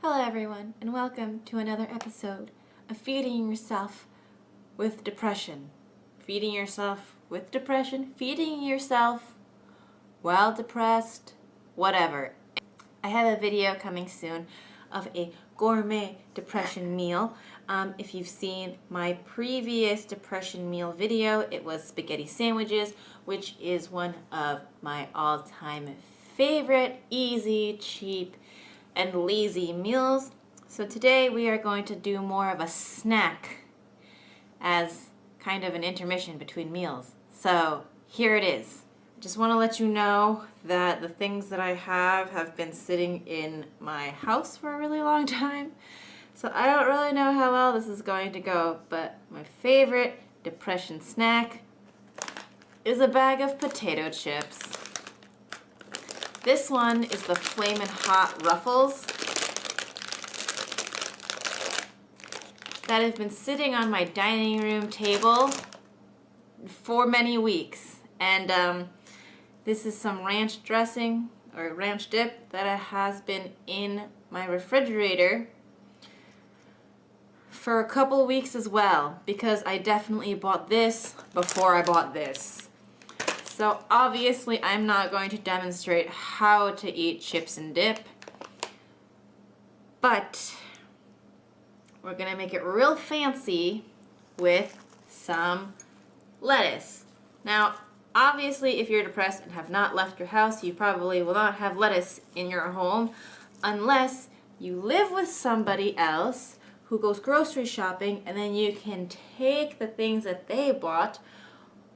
Hello everyone, and welcome to another episode of Feeding Yourself with Depression. Feeding yourself with depression, feeding yourself while depressed, whatever. I have a video coming soon of a gourmet depression meal. If you've seen my previous depression meal video, it was spaghetti sandwiches, which is one of my all-time favorite, easy, cheap, and lazy meals. So today we are going to do more of a snack as kind of an intermission between meals. So here it is. I just want to let you know that the things that I have been sitting in my house for a really long time. So I don't really know how well this is going to go, but my favorite depression snack is a bag of potato chips. This one is the Flamin' Hot Ruffles that have been sitting on my dining room table for many weeks. And this is some ranch dressing or ranch dip that has been in my refrigerator for a couple weeks as well, because I definitely bought this before I bought this. So obviously I'm not going to demonstrate how to eat chips and dip, but we're gonna make it real fancy with some lettuce. Now, obviously if you're depressed and have not left your house, you probably will not have lettuce in your home unless you live with somebody else who goes grocery shopping, and then you can take the things that they bought,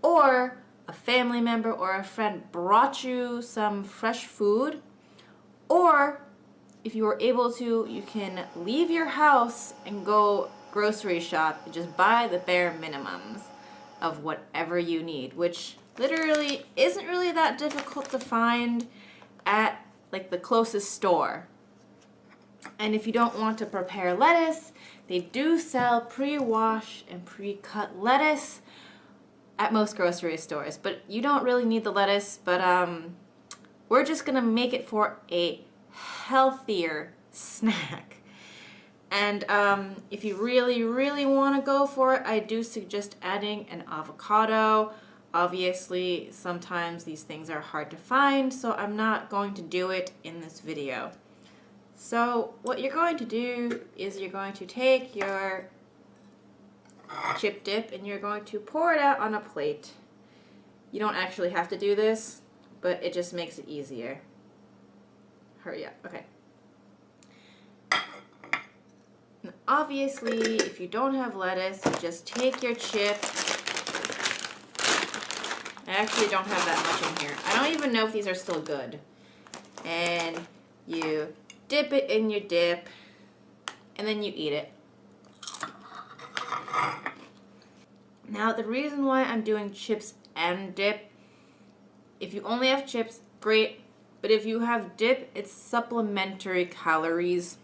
or a family member or a friend brought you some fresh food, or if you are able to, you can leave your house and go grocery shop and just buy the bare minimums of whatever you need, which literally isn't really that difficult to find at like the closest store. And if you don't want to prepare lettuce, they do sell pre-wash and pre-cut lettuce at most grocery stores, but you don't really need the lettuce. But we're just gonna make it for a healthier snack. And if you really want to go for it, I do suggest adding an avocado. Obviously sometimes these things are hard to find, so I'm not going to do it in this video. So what you're going to do is you're going to take your chip dip and you're going to pour it out on a plate. You don't actually have to do this, but it just makes it easier. Hurry up. Okay. And obviously, if you don't have lettuce, you just take your chip. I actually don't have that much in here. I don't even know if these are still good. And you dip it in your dip, and then you eat it. Now, the reason why I'm doing chips and dip, if you only have chips, great. But if you have dip, it's supplementary calories.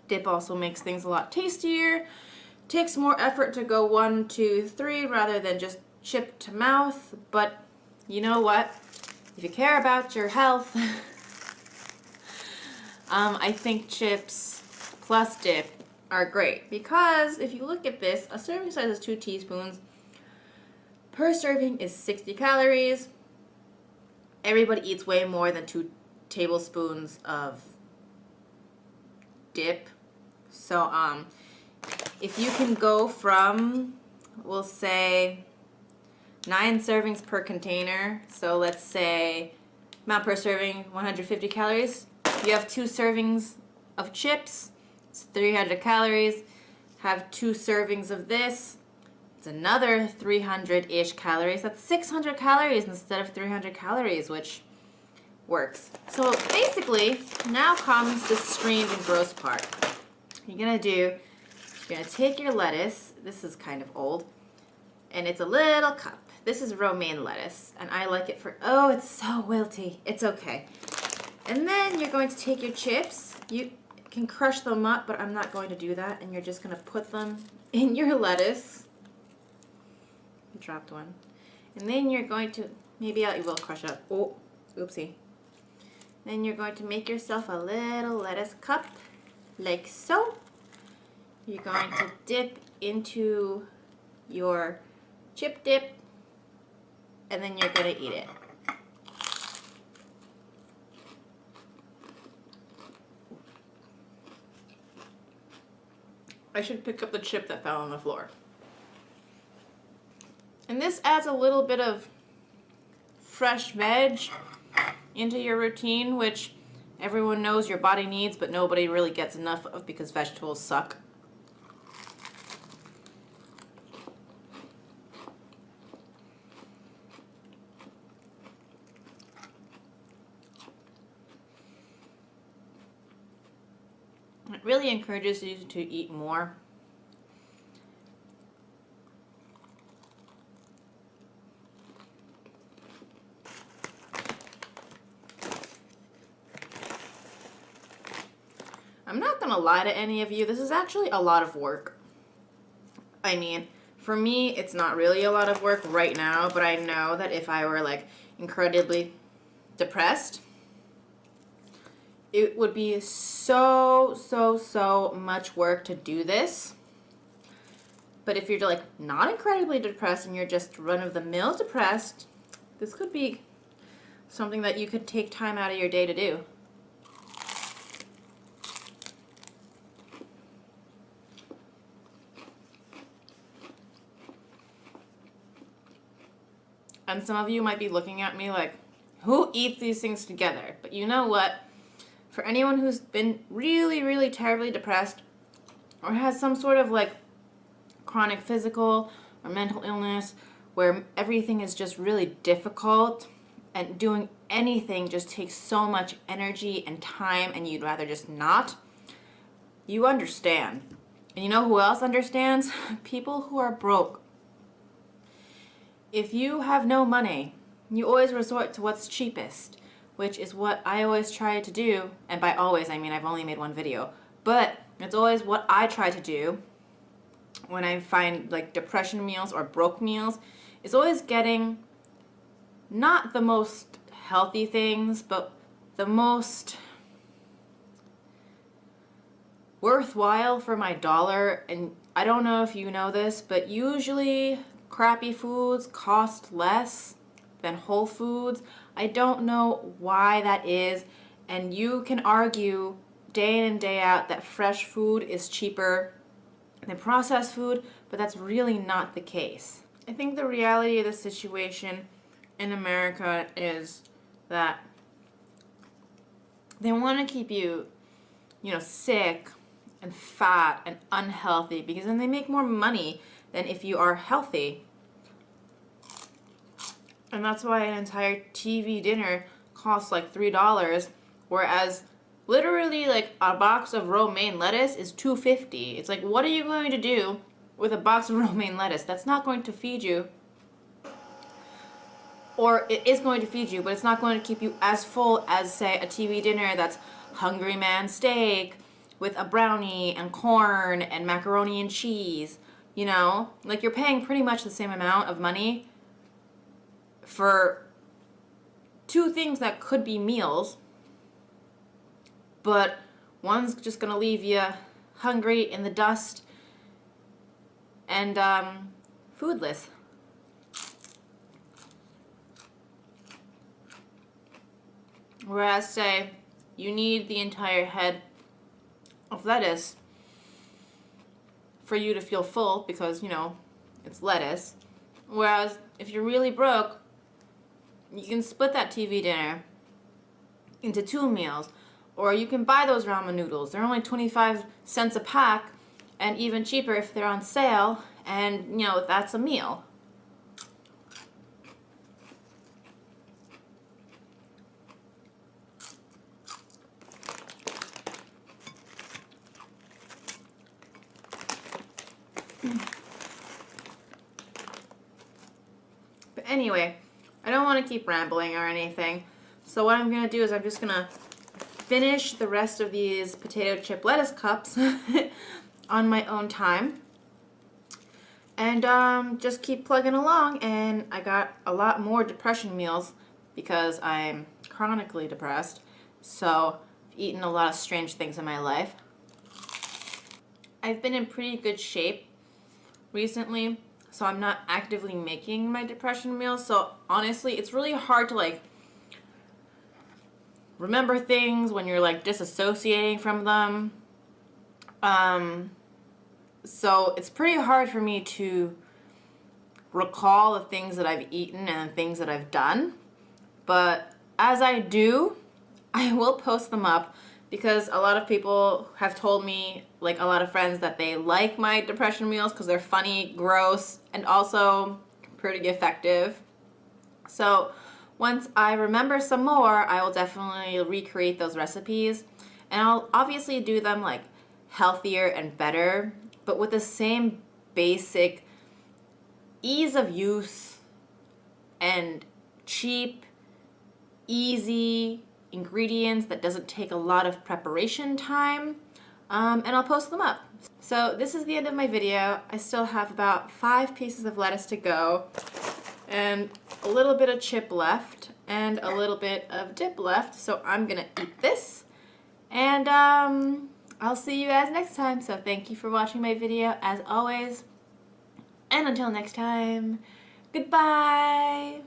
Dip also makes things a lot tastier. Takes more effort to go 1, 2, 3 rather than just chip to mouth. But you know what? If you care about your health, I think chips plus dip are great, because if you look at this, a serving size is 2 teaspoons. Per serving is 60 calories. Everybody eats way more than 2 tablespoons of dip. So if you can go from, we'll say 9 servings per container, so let's say amount per serving 150 calories. If you have 2 servings of chips, it's 300 calories. Have 2 servings of this, it's another 300-ish calories. That's 600 calories instead of 300 calories, which works. So basically, now comes the strange and gross part. You're gonna take your lettuce. This is kind of old, and it's a little cup. This is romaine lettuce, and I like it for, oh, it's so wilty. It's okay. And then you're going to take your chips. You can crush them up, but I'm not going to do that. And you're just going to put them in your lettuce. I dropped one. And then you're going to, maybe I will crush up. Oh, oopsie. Then you're going to make yourself a little lettuce cup. like so. You're going to dip into your chip dip, and then you're going to eat it. I should pick up the chip that fell on the floor. And this adds a little bit of fresh veg into your routine, which everyone knows your body needs, but nobody really gets enough of because vegetables suck. It really encourages you to eat more. I'm not gonna lie to any of you, this is actually a lot of work. I mean, for me, it's not really a lot of work right now, but I know that if I were like incredibly depressed, it would be so much work to do this. But if you're like not incredibly depressed and you're just run-of-the-mill depressed, this could be something that you could take time out of your day to do. And some of you might be looking at me like, who eats these things together? But you know what? For anyone who's been really terribly depressed or has some sort of like chronic physical or mental illness where everything is just really difficult and doing anything just takes so much energy and time and you'd rather just not, you understand. And you know who else understands? People who are broke. If you have no money, you always resort to what's cheapest, which is what I always try to do. And by always, I mean I've only made one video. But it's always what I try to do when I find like depression meals or broke meals. It's always getting not the most healthy things, but the most worthwhile for my dollar. And I don't know if you know this, but usually crappy foods cost less than whole foods. I don't know why that is, and you can argue day in and day out that fresh food is cheaper than processed food, but that's really not the case. I think the reality of the situation in America is that they want to keep you, sick and fat and unhealthy because then they make more money than if you are healthy. And that's why an entire TV dinner costs like $3, whereas literally like a box of romaine lettuce is $2.50. It's like, what are you going to do with a box of romaine lettuce? That's not going to feed you. Or it is going to feed you, but it's not going to keep you as full as, say, a TV dinner that's Hungry Man steak with a brownie and corn and macaroni and cheese. Like you're paying pretty much the same amount of money for two things that could be meals, but one's just gonna leave you hungry in the dust and foodless. Whereas, say, you need the entire head of lettuce for you to feel full because, it's lettuce. Whereas if you're really broke, you can split that TV dinner into 2 meals. Or you can buy those ramen noodles. They're only 25 cents a pack and even cheaper if they're on sale. And, that's a meal. But anyway, I don't want to keep rambling or anything. So what I'm going to do is I'm just going to finish the rest of these potato chip lettuce cups on my own time. And just keep plugging along. And I got a lot more depression meals because I'm chronically depressed. So I've eaten a lot of strange things in my life. I've been in pretty good shape recently, so I'm not actively making my depression meals. So honestly, it's really hard to like remember things when you're like disassociating from them. So it's pretty hard for me to recall the things that I've eaten and the things that I've done. But as I do, I will post them up because a lot of people have told me, like a lot of friends, that they like my depression meals because they're funny, gross, and also pretty effective. So once I remember some more, I will definitely recreate those recipes. And I'll obviously do them like healthier and better, but with the same basic ease of use and cheap, easy ingredients that doesn't take a lot of preparation time. And I'll post them up. So this is the end of my video. I still have about 5 pieces of lettuce to go and a little bit of chip left and a little bit of dip left. So I'm gonna eat this, and I'll see you guys next time. So thank you for watching my video as always. And until next time, goodbye.